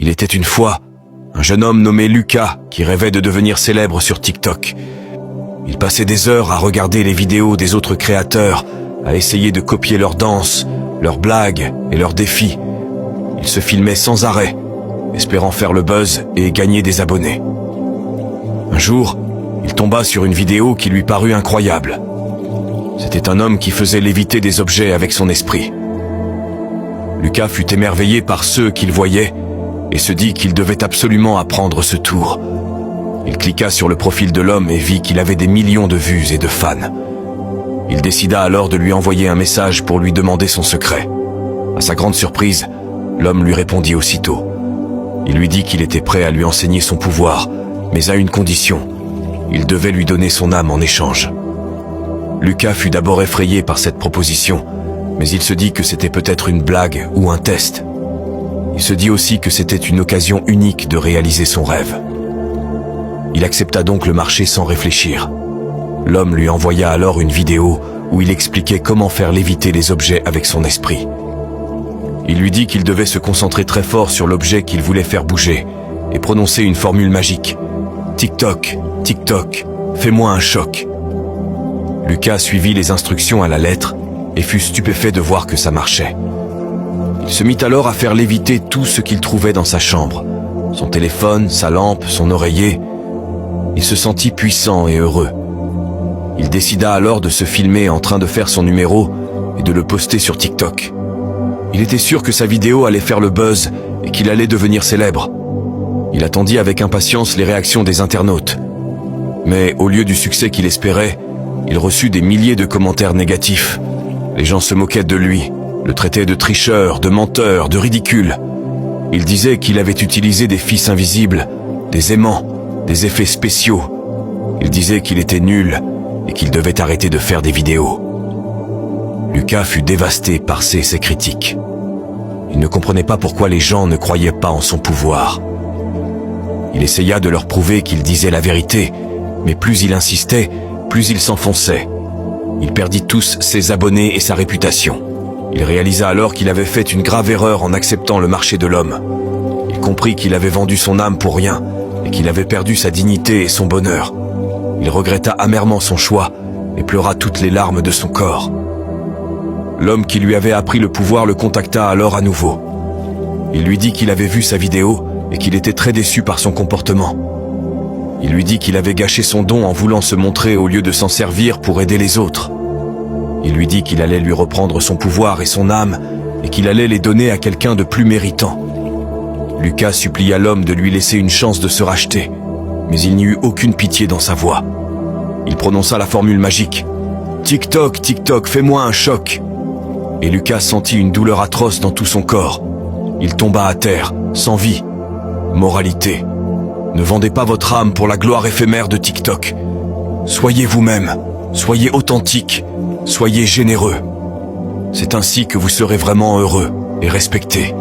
Il était une fois un jeune homme nommé Lucas qui rêvait de devenir célèbre sur TikTok. Il passait des heures à regarder les vidéos des autres créateurs, à essayer de copier leurs danses, leurs blagues et leurs défis. Il se filmait sans arrêt, espérant faire le buzz et gagner des abonnés. Un jour, il tomba sur une vidéo qui lui parut incroyable. C'était un homme qui faisait léviter des objets avec son esprit. Lucas fut émerveillé par ceux qu'il voyait et se dit qu'il devait absolument apprendre ce tour. Il cliqua sur le profil de l'homme et vit qu'il avait des millions de vues et de fans. Il décida alors de lui envoyer un message pour lui demander son secret. À sa grande surprise, l'homme lui répondit aussitôt. Il lui dit qu'il était prêt à lui enseigner son pouvoir, mais à une condition. Il devait lui donner son âme en échange. Lucas fut d'abord effrayé par cette proposition, mais il se dit que c'était peut-être une blague ou un test. Il se dit aussi que c'était une occasion unique de réaliser son rêve. Il accepta donc le marché sans réfléchir. L'homme lui envoya alors une vidéo où il expliquait comment faire léviter les objets avec son esprit. Il lui dit qu'il devait se concentrer très fort sur l'objet qu'il voulait faire bouger et prononcer une formule magique. TikTok, TikTok, fais-moi un choc. Lucas suivit les instructions à la lettre et fut stupéfait de voir que ça marchait. Il se mit alors à faire léviter tout ce qu'il trouvait dans sa chambre. Son téléphone, sa lampe, son oreiller. Il se sentit puissant et heureux. Il décida alors de se filmer en train de faire son numéro et de le poster sur TikTok. Il était sûr que sa vidéo allait faire le buzz et qu'il allait devenir célèbre. Il attendit avec impatience les réactions des internautes. Mais au lieu du succès qu'il espérait, il reçut des milliers de commentaires négatifs. Les gens se moquaient de lui, le traitaient de tricheur, de menteur, de ridicule. Ils disaient qu'il avait utilisé des fils invisibles, des aimants, des effets spéciaux. Ils disaient qu'il était nul et qu'il devait arrêter de faire des vidéos. Lucas fut dévasté par ces critiques. Il ne comprenait pas pourquoi les gens ne croyaient pas en son pouvoir. Il essaya de leur prouver qu'il disait la vérité, mais plus il insistait, plus il s'enfonçait. Il perdit tous ses abonnés et sa réputation. Il réalisa alors qu'il avait fait une grave erreur en acceptant le marché de l'homme. Il comprit qu'il avait vendu son âme pour rien et qu'il avait perdu sa dignité et son bonheur. Il regretta amèrement son choix et pleura toutes les larmes de son corps. L'homme qui lui avait appris le pouvoir le contacta alors à nouveau. Il lui dit qu'il avait vu sa vidéo et qu'il était très déçu par son comportement. Il lui dit qu'il avait gâché son don en voulant se montrer au lieu de s'en servir pour aider les autres. Il lui dit qu'il allait lui reprendre son pouvoir et son âme et qu'il allait les donner à quelqu'un de plus méritant. Lucas supplia l'homme de lui laisser une chance de se racheter, mais il n'y eut aucune pitié dans sa voix. Il prononça la formule magique. TikTok, TikTok, fais-moi un choc. Et Lucas sentit une douleur atroce dans tout son corps. Il tomba à terre, sans vie. Moralité. Ne vendez pas votre âme pour la gloire éphémère de TikTok. Soyez vous-même, soyez authentique, soyez généreux. C'est ainsi que vous serez vraiment heureux et respecté.